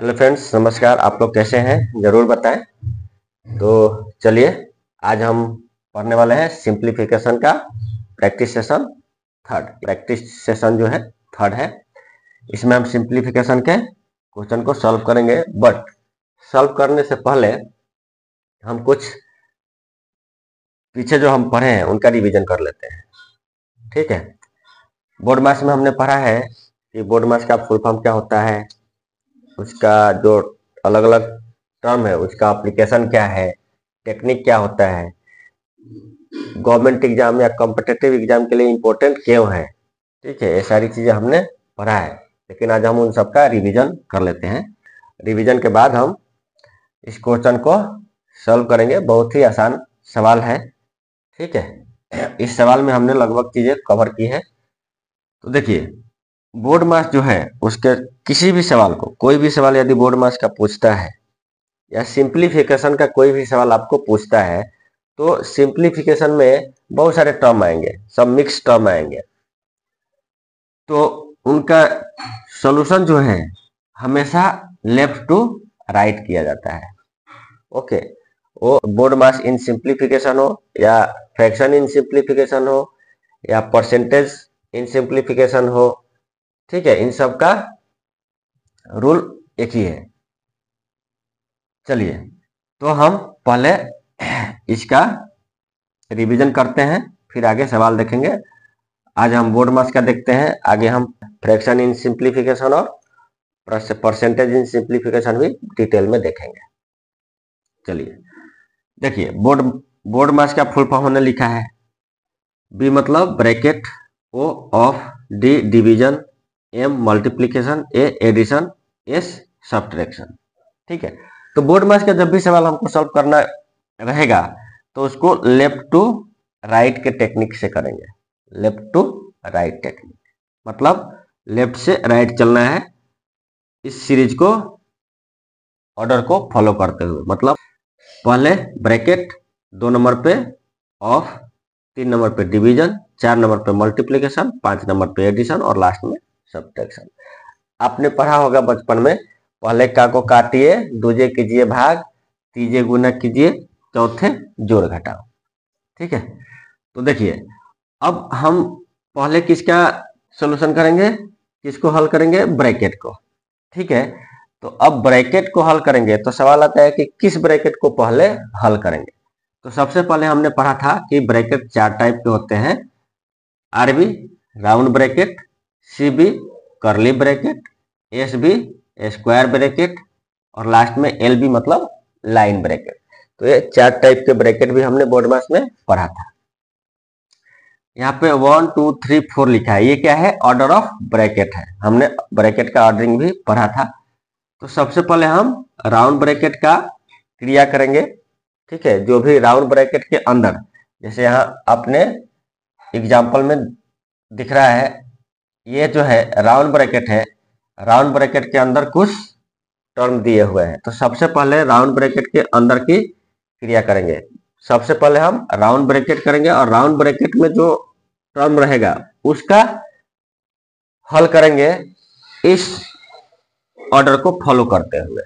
Hello friends, नमस्कार। आप लोग कैसे हैं जरूर बताएं। तो चलिए आज हम पढ़ने वाले हैं सिंप्लीफिकेशन का practice session third. Practice session जो है थर्ड है। इसमें हम सिंप्लीफिकेशन के क्वेश्चन को सॉल्व करेंगे, बट सॉल्व करने से पहले हम कुछ पीछे जो हम पढ़े हैं उनका रिवीजन कर लेते हैं। ठीक है। बोर्ड मास में हमने पढ़ा है कि बोर्ड मास का फुल फॉर्म क्या होता है, उसका जो अलग अलग टर्म है उसका एप्लीकेशन क्या है, टेक्निक क्या होता है, गवर्नमेंट एग्जाम या कॉम्पिटिटिव एग्जाम के लिए इम्पोर्टेंट क्यों है। ठीक है, ये सारी चीजें हमने पढ़ा है, लेकिन आज हम उन सबका रिवीजन कर लेते हैं। रिवीजन के बाद हम इस क्वेश्चन को सॉल्व करेंगे। बहुत ही आसान सवाल है। ठीक है, इस सवाल में हमने लगभग चीजें कवर की है। तो देखिए, बोर्ड मास जो है उसके किसी भी सवाल को, कोई भी सवाल यदि बोर्ड मास का पूछता है या सिंप्लीफिकेशन का कोई भी सवाल आपको पूछता है, तो सिंप्लीफिकेशन में बहुत सारे टर्म आएंगे, सब मिक्स टर्म आएंगे। तो उनका सॉल्यूशन जो है हमेशा लेफ्ट टू राइट किया जाता है। ओके, वो बोर्ड मास इन सिंप्लीफिकेशन हो या फ्रैक्शन इन सिंप्लीफिकेशन हो या परसेंटेज इन सिंप्लीफिकेशन हो, ठीक है, इन सब का रूल एक ही है। चलिए, तो हम पहले इसका रिवीजन करते हैं, फिर आगे सवाल देखेंगे। आज हम बोर्ड मास का देखते हैं, आगे हम फ्रैक्शन इन सिंप्लीफिकेशन और परसेंटेज इन सिंप्लीफिकेशन भी डिटेल में देखेंगे। चलिए देखिए, बोर्ड मास का फुल फॉर्म हमने लिखा है। बी मतलब bracket, O of, D division, M multiplication, A addition, S subtraction. ठीक है, तो बोर्ड मास का जब भी सवाल हमको सॉल्व करना रहेगा तो उसको लेफ्ट टू राइट के टेक्निक से करेंगे। लेफ्ट टू राइट टेक्निक मतलब लेफ्ट से राइट चलना है, इस सीरीज को ऑर्डर को फॉलो करते हुए। मतलब पहले ब्रैकेट, 2 नंबर पे ऑफ, 3 नंबर पे डिवीजन, 4 नंबर पे मल्टीप्लीकेशन, 5 नंबर पे एडिशन और लास्ट में सब्ट्रैक्शन। आपने पढ़ा होगा बचपन में, पहले का को काटिए, दूजे कीजिए भाग, तीजे गुना कीजिए, चौथे जोड़ घटाओ। ठीक है, तो देखिए अब हम पहले किसका सॉल्यूशन करेंगे, किसको हल करेंगे, ब्रैकेट को। ठीक है, तो अब ब्रैकेट को हल करेंगे तो सवाल आता है कि किस ब्रैकेट को पहले हल करेंगे। तो सबसे पहले हमने पढ़ा था कि ब्रैकेट 4 टाइप के होते हैं। RB round bracket, CB curly bracket, SB square bracket और लास्ट में एलबी मतलब लाइन ब्रैकेट। तो ये 4 टाइप के ब्रैकेट भी हमने बोर्ड मास में पढ़ा था। यहाँ पे 1 2 3 4 लिखा है, ये क्या है, ऑर्डर ऑफ ब्रैकेट है। हमने ब्रैकेट का ऑर्डरिंग भी पढ़ा था। तो सबसे पहले हम राउंड ब्रैकेट का क्रिया करेंगे। ठीक है, जो भी राउंड ब्रैकेट के अंदर, जैसे यहाँ अपने एग्जाम्पल में दिख रहा है, ये जो है राउंड ब्रैकेट है, राउंड ब्रैकेट के अंदर कुछ टर्म दिए हुए हैं। तो सबसे पहले राउंड ब्रैकेट के अंदर की क्रिया करेंगे। सबसे पहले हम राउंड ब्रैकेट करेंगे और राउंड ब्रैकेट में जो टर्म रहेगा उसका हल करेंगे इस ऑर्डर को फॉलो करते हुए।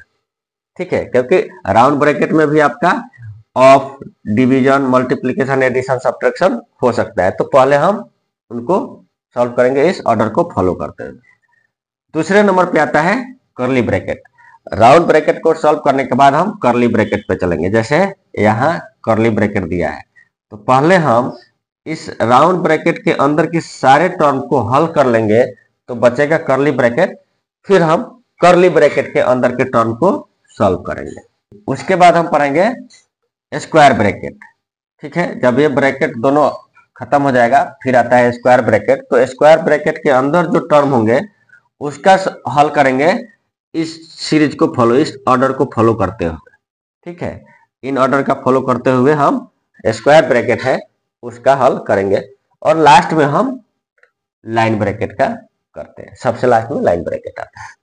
ठीक है, क्योंकि राउंड ब्रैकेट में भी आपका of, division, multiplication, addition, subtraction हो सकता है। तो पहले हम उनको सॉल्व करेंगे इस ऑर्डर को फॉलो करते हुए। दूसरे नंबर पे आता है कर्ली ब्रैकेट। राउंड ब्रैकेट को सॉल्व करने के बाद हम कर्ली ब्रैकेट पे चलेंगे। जैसे यहाँ कर्ली ब्रैकेट दिया है, तो पहले हम इस राउंड ब्रैकेट के अंदर की सारे टर्म को हल कर लेंगे तो बचेगा कर्ली ब्रैकेट। फिर हम कर्ली ब्रैकेट के अंदर के टर्म को सॉल्व करेंगे। उसके बाद हम पढ़ेंगे स्क्वायर ब्रैकेट। ठीक है, जब ये ब्रैकेट दोनों खत्म हो जाएगा फिर आता है स्क्वायर ब्रैकेट। तो स्क्वायर ब्रैकेट के अंदर जो टर्म होंगे उसका हल करेंगे इस सीरीज को फॉलो, इस ऑर्डर को फॉलो करते हुए। ठीक है, इन ऑर्डर का फॉलो करते हुए हम स्क्वायर ब्रैकेट है उसका हल करेंगे और लास्ट में हम लाइन ब्रैकेट का करते हैं। सबसे लास्ट में लाइन ब्रैकेट आता है।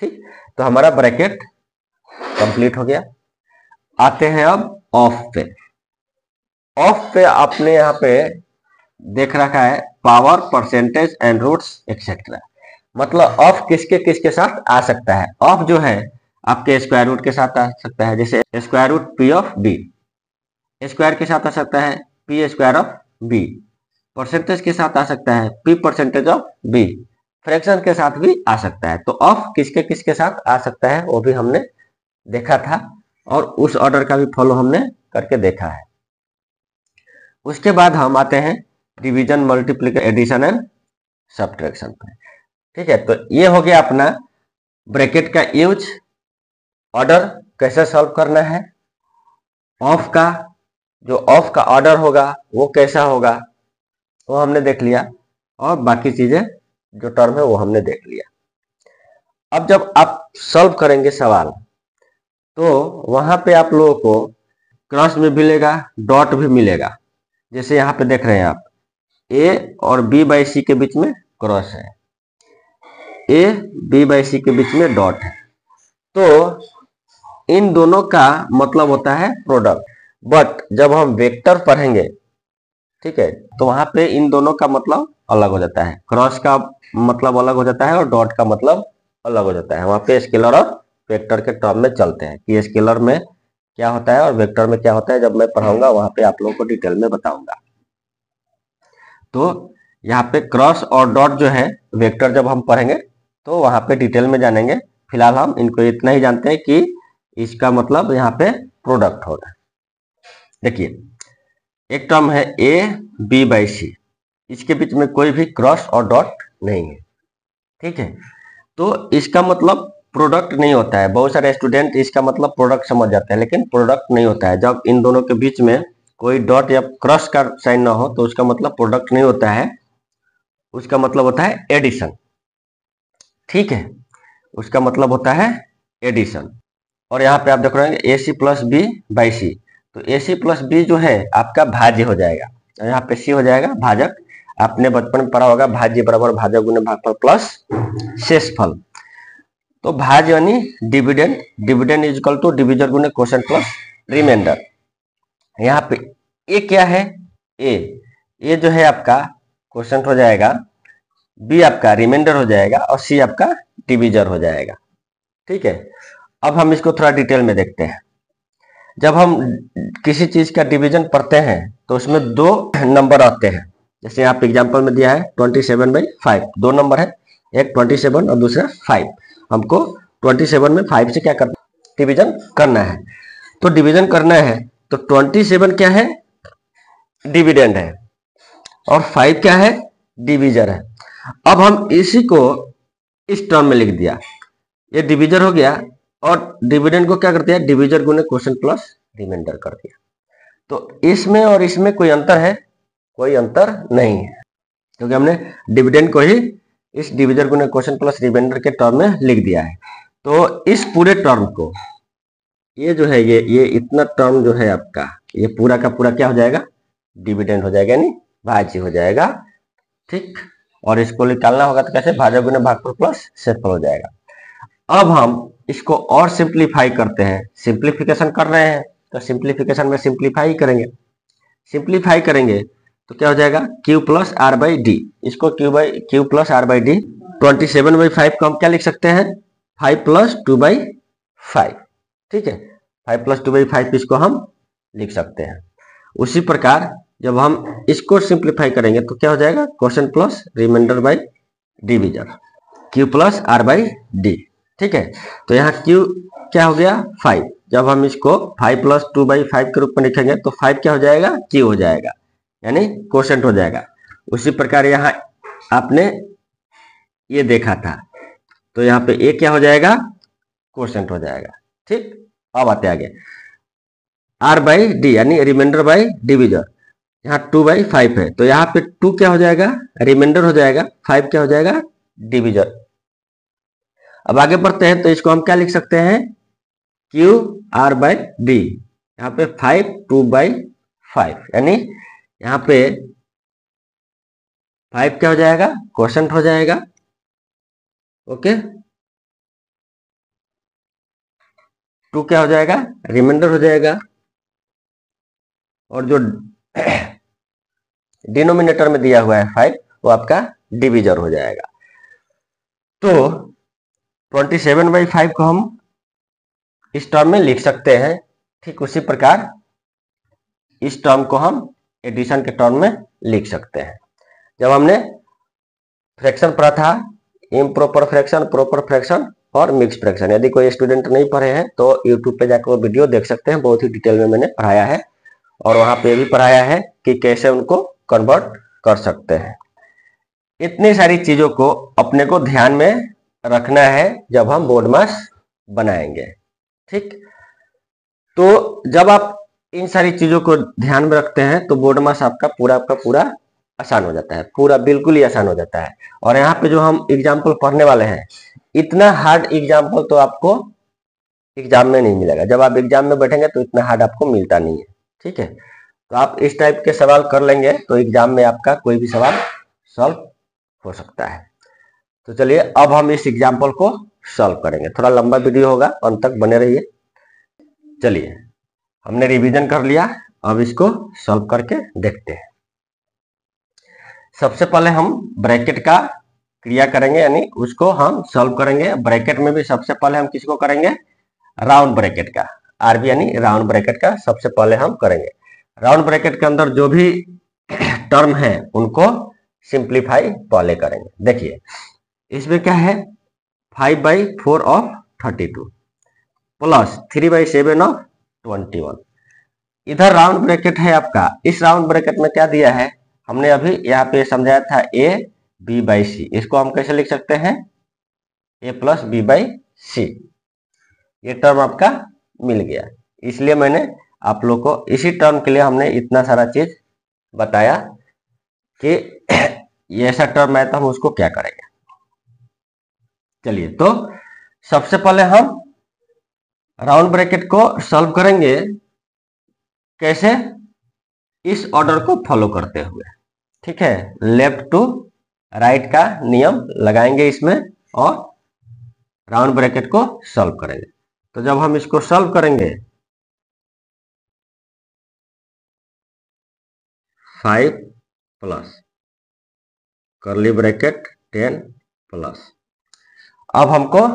ठीक, तो हमारा ब्रैकेट कंप्लीट हो गया। आते हैं अब ऑफ पे। ऑफ पे आपने यहाँ पे देख रखा है power, percentage and roots etcetera. मतलब ऑफ किसके किसके साथ आ सकता है। ऑफ जो है आपके स्क्वायर रूट के साथ आ सकता है, जैसे square root P of B, square के साथ आ सकता है P square of B, percentage के साथ आ सकता है P percentage of B, fraction के साथ भी आ सकता है। तो ऑफ किसके किसके साथ आ सकता है वो भी हमने देखा था, और उस ऑर्डर का भी फॉलो हमने करके देखा है। उसके बाद हम आते हैं division, multiplication, addition and subtraction पे। ठीक है, तो ये हो गया अपना ब्रैकेट का यूज, ऑर्डर कैसे सॉल्व करना है, ऑफ का जो ऑफ का ऑर्डर होगा वो कैसा होगा वो हमने देख लिया, और बाकी चीजें जो टर्म है वो हमने देख लिया। अब जब आप सॉल्व करेंगे सवाल तो वहां पे आप लोगों को क्रॉस भी मिलेगा, डॉट भी मिलेगा। जैसे यहाँ पे देख रहे हैं आप, ए और बी बाई सी के बीच में क्रॉस है, ए बी बाई सी के बीच में डॉट है, तो इन दोनों का मतलब होता है प्रोडक्ट। बट जब हम वेक्टर पढ़ेंगे, ठीक है, तो वहां पे इन दोनों का मतलब अलग हो जाता है, क्रॉस का मतलब अलग हो जाता है और डॉट का मतलब अलग हो जाता है। वहां पे स्केलर और वेक्टर के टर्म में चलते हैं कि स्केलर में क्या होता है और वेक्टर में क्या होता है। जब मैं पढ़ाऊंगा वहां पे आप लोगों को डिटेल में बताऊंगा। तो यहाँ पे क्रॉस और डॉट जो है वेक्टर जब हम पढ़ेंगे तो वहां पे डिटेल में जानेंगे। फिलहाल हम इनको इतना ही जानते हैं कि इसका मतलब यहाँ पे प्रोडक्ट हो रहा है। देखिए, एक टर्म है ए बी बाई सी, इसके बीच में कोई भी क्रॉस और डॉट नहीं है, ठीक है, तो इसका मतलब प्रोडक्ट नहीं होता है। बहुत सारे स्टूडेंट इसका मतलब प्रोडक्ट समझ जाते हैं, लेकिन प्रोडक्ट नहीं होता है। जब इन दोनों के बीच में कोई डॉट या क्रॉस का साइन ना हो तो उसका मतलब प्रोडक्ट नहीं होता है, उसका मतलब होता है एडिशन। ठीक है, उसका मतलब होता है एडिशन। और यहाँ पे आप देख रहे हैं ए सी प्लस बी बाई सी, तो ए सी प्लस बी जो है आपका भाज्य हो जाएगा, यहाँ पे सी हो जाएगा भाजक। आपने बचपन में पढ़ा होगा भाज्य बराबर भाजक गुने भागफल प्लस शेषफल। तो भाज्य यानी dividend, dividend is equal to divisor गुने क्वोशिएंट प्लस रिमाइंडर। यहाँ पे ए क्या है, ए जो है आपका क्वोशिएंट हो जाएगा, बी आपका रिमाइंडर हो जाएगा और सी आपका डिविजर हो जाएगा। ठीक है, अब हम इसको थोड़ा डिटेल में देखते हैं। जब हम किसी चीज का डिवीजन पढ़ते हैं तो उसमें दो नंबर आते हैं। जैसे यहाँ पे एग्जांपल में दिया है 27/5, दो नंबर है, एक 27 और दूसरा 5। हमको 27 में 5 से क्या करना, डिवीजन करना है। तो डिवीजन करना है तो 27 क्या है, डिविडेंड है, और 5 क्या है, डिविजर है। अब हम इसी को इस टर्म में लिख दिया, ये डिविजर हो गया, और डिविडेंड को क्या करते हैं, डिविजर गुने क्वोशिएंट प्लस रिमाइंडर कर दिया। तो इसमें और इसमें कोई अंतर है, कोई अंतर नहीं है, क्योंकि हमने डिविडेंड को ही इस डिविजर गुने क्वोशिएंट प्लस रिमाइंडर के टर्म में लिख दिया है। तो इस पूरे टर्म को, ये जो है ये इतना टर्म जो है आपका, ये पूरा का पूरा क्या हो जाएगा, डिविडेंड हो जाएगा, यानी भाज्य हो जाएगा। ठीक, और इसको निकालना होगा तो कैसे, भाजक गुने भागफल प्लस शेषफल हो जाएगा। अब हम इसको और सिंप्लीफाई करते हैं, सिंप्लीफिकेशन कर रहे हैं तो सिंप्लीफिकेशन में सिंप्लीफाई करेंगे, सिंप्लीफाई करेंगे तो क्या हो जाएगा, Q plus R by D. इसको Q plus R by D, 27/5 को हम क्या लिख सकते हैं, 5 प्लस 2/5। ठीक है, 5 प्लस 2/5 इसको हम लिख सकते हैं। उसी प्रकार जब हम इसको सिंप्लीफाई करेंगे तो क्या हो जाएगा, quotient plus remainder by divisor, Q plus R by D. ठीक है, तो यहाँ क्यू क्या हो गया, 5। जब हम इसको 5 प्लस 2/5 के रूप में लिखेंगे तो 5 क्या हो जाएगा, क्यू हो जाएगा, यानी क्वोशिएंट हो जाएगा। उसी प्रकार यहाँ आपने ये देखा था, तो यहाँ पे ए क्या हो जाएगा, क्वोशिएंट हो जाएगा। ठीक, अब आते आगे, आर बाई डी यानी रिमाइंडर बाई डिविजर। यहाँ 2/5 है तो यहाँ पे 2 क्या हो जाएगा, रिमाइंडर हो जाएगा, 5 क्या हो जाएगा, डिविजर। अब आगे बढ़ते हैं तो इसको हम क्या लिख सकते हैं, क्यू आर बाई डी। यहाँ पे 5 2/5 यानी यहाँ पे 5 क्या हो जाएगा, क्वोशिएंट हो जाएगा। ओके, 2 क्या हो जाएगा, रिमाइंडर हो जाएगा, और जो डिनोमिनेटर में दिया हुआ है 5 वो आपका डिविजर हो जाएगा। तो 27/5 को हम इस टर्म में लिख सकते हैं। ठीक उसी प्रकार इस टर्म को हम एडिशन के टर्म में लिख सकते हैं। जब हमने फ्रैक्शन पढ़ा था, इम्प्रॉपर फ्रैक्शन, प्रॉपर फ्रैक्शन और मिक्स फ्रैक्शन, यदि कोई स्टूडेंट नहीं पढ़े हैं तो यूट्यूब पे जाकर वो वीडियो देख सकते हैं। बहुत ही डिटेल में मैंने पढ़ाया है और वहां पे भी पढ़ाया है कि कैसे उनको कन्वर्ट कर सकते हैं। इतनी सारी चीजों को अपने को ध्यान में रखना है जब हम बोर्ड मास बनाएंगे। ठीक, तो जब आप इन सारी चीजों को ध्यान में रखते हैं तो बोर्ड मास आपका पूरा आसान हो जाता है, पूरा बिल्कुल ही आसान हो जाता है। और यहाँ पे जो हम एग्जाम्पल पढ़ने वाले हैं, इतना हार्ड एग्जाम्पल तो आपको एग्जाम में नहीं मिलेगा। जब आप एग्जाम में बैठेंगे तो इतना हार्ड आपको मिलता नहीं है। ठीक है, तो आप इस टाइप के सवाल कर लेंगे तो एग्जाम में आपका कोई भी सवाल सॉल्व हो सकता है। तो चलिए अब हम इस एग्जाम्पल को सॉल्व करेंगे। थोड़ा लंबा वीडियो होगा, अंत तक बने रहिए। चलिए, हमने रिवीजन कर लिया, अब इसको सॉल्व करके देखते हैं। सबसे पहले हम ब्रैकेट का क्रिया करेंगे, यानी उसको हम सॉल्व करेंगे। ब्रैकेट में भी सबसे पहले हम किसको करेंगे? राउंड ब्रैकेट का, आरबी यानी राउंड ब्रैकेट का सबसे पहले हम करेंगे। राउंड ब्रैकेट के अंदर जो भी टर्म है उनको सिंप्लीफाई पहले करेंगे। देखिए इसमें क्या है, 5/4 ऑफ 32 प्लस 3/7 ऑफ 21। इधर राउंड ब्रैकेट है आपका। इस राउंड ब्रैकेट में क्या दिया है, हमने अभी यहाँ पे समझाया था a b/c। इसको हम कैसे लिख सकते हैं? a + b/c। ये टर्म आपका मिल गया। इसलिए मैंने आप लोग को इसी टर्म के लिए हमने इतना सारा चीज बताया कि ये ऐसा टर्म है तो हम उसको क्या करेंगे। चलिए, तो सबसे पहले हम राउंड ब्रैकेट को सॉल्व करेंगे। कैसे? इस ऑर्डर को फॉलो करते हुए। ठीक है, लेफ्ट टू राइट का नियम लगाएंगे इसमें और राउंड ब्रैकेट को सॉल्व करेंगे। तो जब हम इसको सॉल्व करेंगे, 5 प्लस कर्ली ब्रैकेट 10 प्लस, अब हमको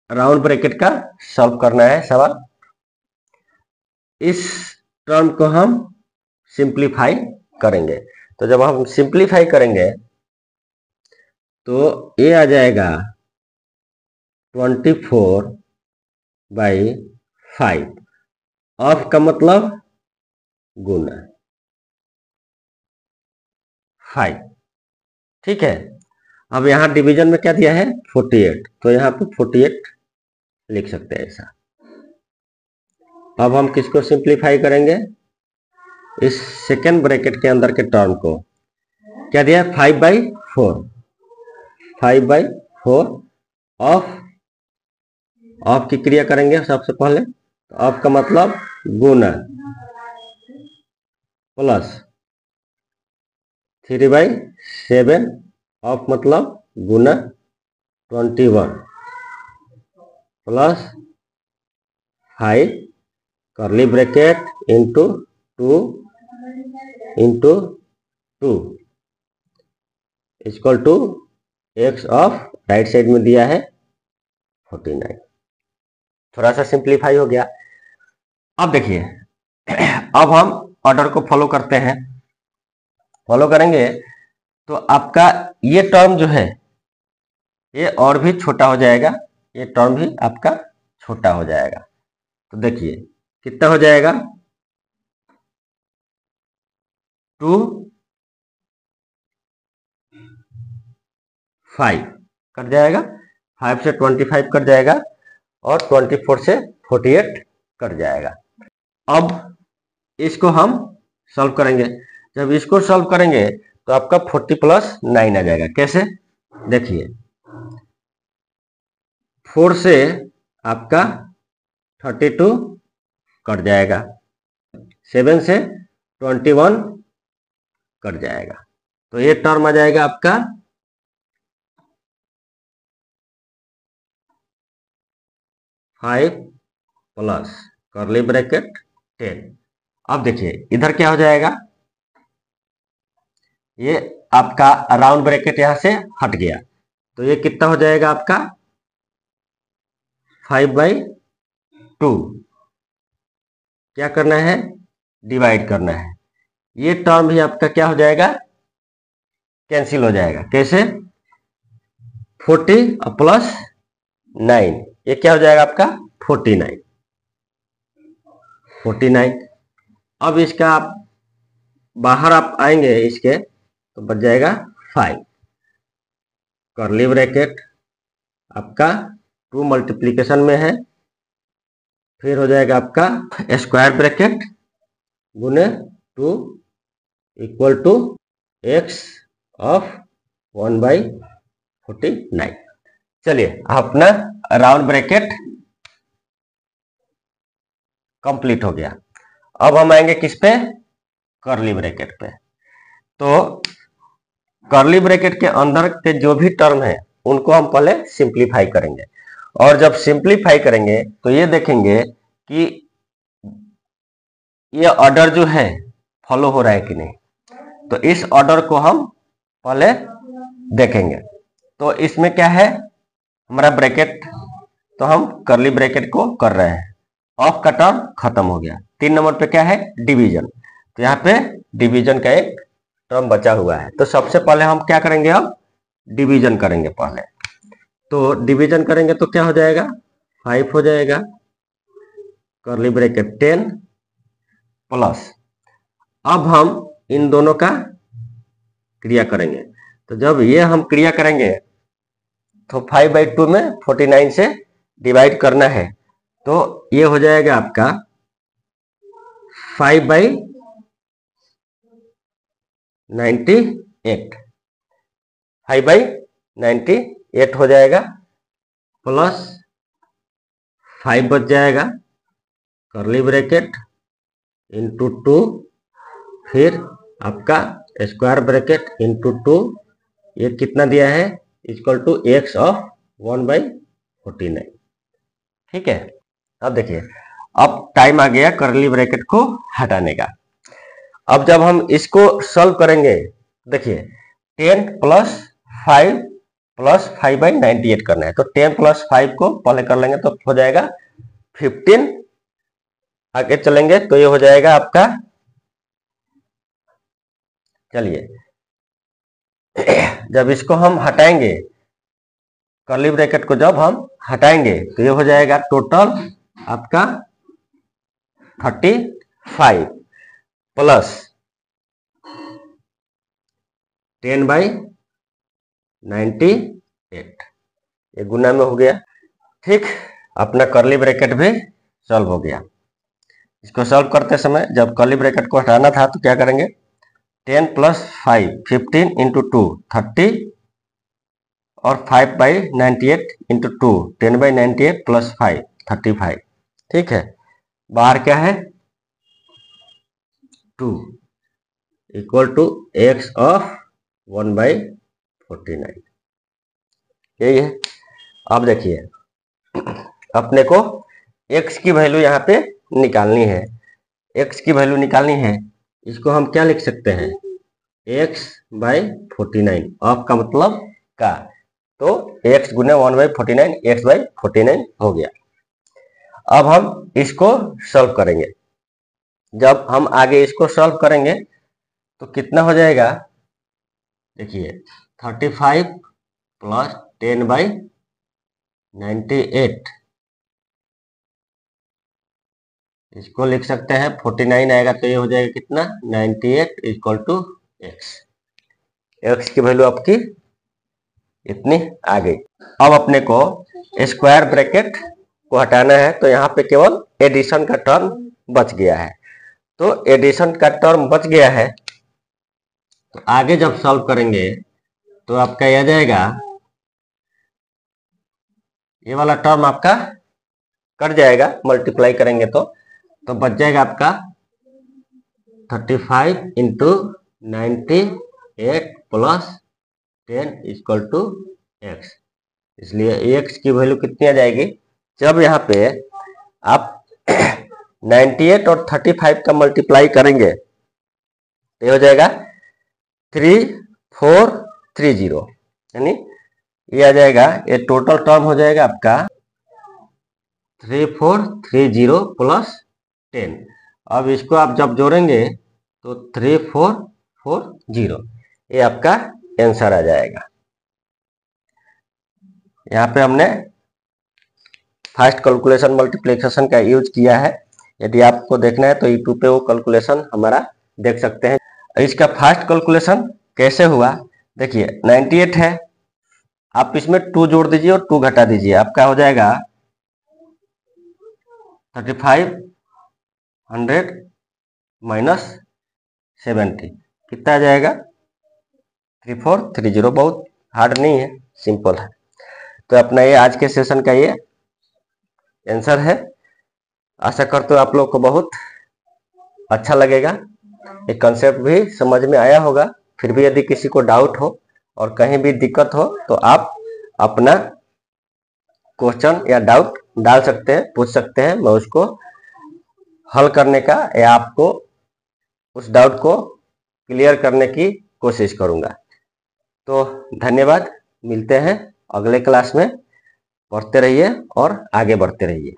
राउंड ब्रैकेट का सॉल्व करना है सवाल। इस टर्म को हम सिंप्लीफाई करेंगे। तो जब हम सिंप्लीफाई करेंगे तो ये आ जाएगा 24/5। ऑफ का मतलब गुना 5। ठीक है, अब यहाँ डिवीजन में क्या दिया है? 48, तो यहाँ पे 48 लिख सकते हैं ऐसा। अब हम किसको सिंप्लीफाई करेंगे? इस सेकेंड ब्रैकेट के अंदर के टर्म को। क्या दिया है? 5/4। 5/4 ऑफ की क्रिया करेंगे सबसे पहले। तो ऑफ का मतलब गुना प्लस 3/7 ऑफ मतलब गुना 21 plus 5 curly bracket into 2 equal to x of right side में दिया है 49। थोड़ा सा सिंप्लीफाई हो गया। अब देखिए, अब हम ऑर्डर को फॉलो करते हैं। फॉलो करेंगे तो आपका ये टर्म जो है ये और भी छोटा हो जाएगा, ये टर्म भी आपका छोटा हो जाएगा। तो देखिए कितना हो जाएगा? 2/5 कट जाएगा, 5 से 25 कट जाएगा और 24 से 48 कट जाएगा। अब इसको हम सॉल्व करेंगे। जब इसको सॉल्व करेंगे तो आपका 40 + 9 आ जाएगा। कैसे? देखिए 4 से आपका 32 कट जाएगा, 7 से 21 कट जाएगा। तो ये टर्म आ जाएगा आपका 5 प्लस कर्ली ब्रैकेट 10। अब देखिए इधर क्या हो जाएगा, ये आपका राउंड ब्रैकेट यहां से हट गया, तो ये कितना हो जाएगा आपका 5/4 2 क्या करना है, डिवाइड करना है। ये टर्म भी आपका क्या हो जाएगा, कैंसिल हो जाएगा। कैसे, 40 प्लस 9, ये क्या हो जाएगा आपका 49। अब इसका आप बाहर आप आएंगे इसके तो बच जाएगा 5, कर्ली ब्रैकेट आपका 2 मल्टीप्लीकेशन में है, फिर हो जाएगा आपका स्क्वायर ब्रैकेट गुने 2 इक्वल टू x ऑफ 1/49। चलिए अपना राउंड ब्रैकेट कंप्लीट हो गया। अब हम आएंगे किस पे, कर्ली ब्रैकेट पे। तो कर्ली ब्रैकेट के अंदर के जो भी टर्म है उनको हम पहले सिंप्लीफाई करेंगे, और जब सिंप्लीफाई करेंगे तो ये देखेंगे कि ये ऑर्डर जो है फॉलो हो रहा है कि नहीं। तो इस ऑर्डर को हम पहले देखेंगे। तो इसमें क्या है हमारा ब्रैकेट, तो हम कर्ली ब्रैकेट को कर रहे हैं, ऑफ का टर्म खत्म हो गया। 3 नंबर पे क्या है, डिवीजन। तो यहाँ पे डिवीजन का एक टर्म बचा हुआ है। तो सबसे पहले हम क्या करेंगे, अब डिवीजन करेंगे पहले। तो डिवीजन करेंगे तो क्या हो जाएगा, 5 हो जाएगा, कर्ली ब्रैकेट 10 प्लस, अब हम इन दोनों का क्रिया करेंगे। तो जब ये हम क्रिया करेंगे तो 5/2 में 49 से डिवाइड करना है, तो ये हो जाएगा आपका 5/98, 5/98 हो जाएगा, प्लस 5 बच जाएगा, कर्ली ब्रैकेट इंटू 2, फिर आपका स्क्वायर ब्रैकेट इंटू 2, ये कितना दिया है, इक्वल टू x ऑफ 1/49। ठीक है। अब देखिए, अब टाइम आ गया कर्ली ब्रैकेट को हटाने का। अब जब हम इसको सॉल्व करेंगे, देखिए 10 प्लस 5 प्लस 5/98 करना है। तो 10 प्लस 5 को पहले कर लेंगे तो हो जाएगा 15, आगे चलेंगे तो ये हो जाएगा आपका, चलिए जब इसको हम हटाएंगे, कर्ली ब्रैकेट को जब हम हटाएंगे तो ये हो जाएगा टोटल आपका 35 प्लस 10/98, ये गुना में हो गया। ठीक, अपना कर्ली ब्रैकेट भी सॉल्व हो गया। इसको सॉल्व करते समय जब कर्ली ब्रैकेट को हटाना था तो क्या करेंगे, 10 प्लस 5 15 इंटू 2 30, और 5/98 इंटू 2 10/98 प्लस 5 35। ठीक है, बाहर क्या है 2 इक्वल टू x ऑफ 1/49, यही है। अब देखिए अपने को x की वैल्यू यहाँ पे निकालनी है। x की वैल्यू निकालनी है, इसको हम क्या लिख सकते हैं, x/49, ऑफ का मतलब का, तो x गुने 1/49, x/49 हो गया। अब हम इसको सॉल्व करेंगे। जब हम आगे इसको सॉल्व करेंगे तो कितना हो जाएगा, देखिए 35 प्लस 10/98, इसको लिख सकते हैं 49 आएगा तो ये हो जाएगा कितना 98 इक्वल टू x की वैल्यू आपकी इतनी आ गई। अब अपने को स्क्वायर ब्रैकेट को हटाना है, तो यहाँ पे केवल एडिशन का टर्म बच गया है। तो एडिशन का टर्म बच गया है, तो आगे जब सॉल्व करेंगे तो आपका यह जाएगा, ये वाला टर्म आपका कट जाएगा, मल्टीप्लाई करेंगे तो बच जाएगा आपका 35 into 98 plus 10 equal to x। इसलिए x की वैल्यू कितनी आ जाएगी, जब यहाँ पे आप 98 और 35 का मल्टीप्लाई करेंगे तो ये हो जाएगा 3430, यानी ये आ जाएगा, ये टोटल टर्म हो जाएगा आपका 3430 प्लस 10। अब इसको आप जब जोड़ेंगे तो 3440, ये आपका आंसर आ जाएगा। यहाँ पे हमने फास्ट कैलकुलेशन मल्टीप्लिकेशन का यूज किया है। यदि आपको देखना है तो यूट्यूब पे वो कैलकुलेशन हमारा देख सकते हैं। इसका फास्ट कैलकुलेशन कैसे हुआ, देखिए 98 है, आप इसमें 2 जोड़ दीजिए और 2 घटा दीजिए, आपका हो जाएगा 3500 माइनस 70, कितना आ जाएगा 3430। बहुत हार्ड नहीं है, सिंपल है। तो अपना ये आज के सेशन का ये आंसर है। आशा करते हो आप लोग को बहुत अच्छा लगेगा, ये कंसेप्ट भी समझ में आया होगा। फिर भी यदि किसी को डाउट हो और कहीं भी दिक्कत हो तो आप अपना क्वेश्चन या डाउट डाल सकते हैं, पूछ सकते हैं, मैं उसको हल करने का या आपको उस डाउट को क्लियर करने की कोशिश करूंगा। तो धन्यवाद, मिलते हैं अगले क्लास में। पढ़ते रहिए और आगे बढ़ते रहिए।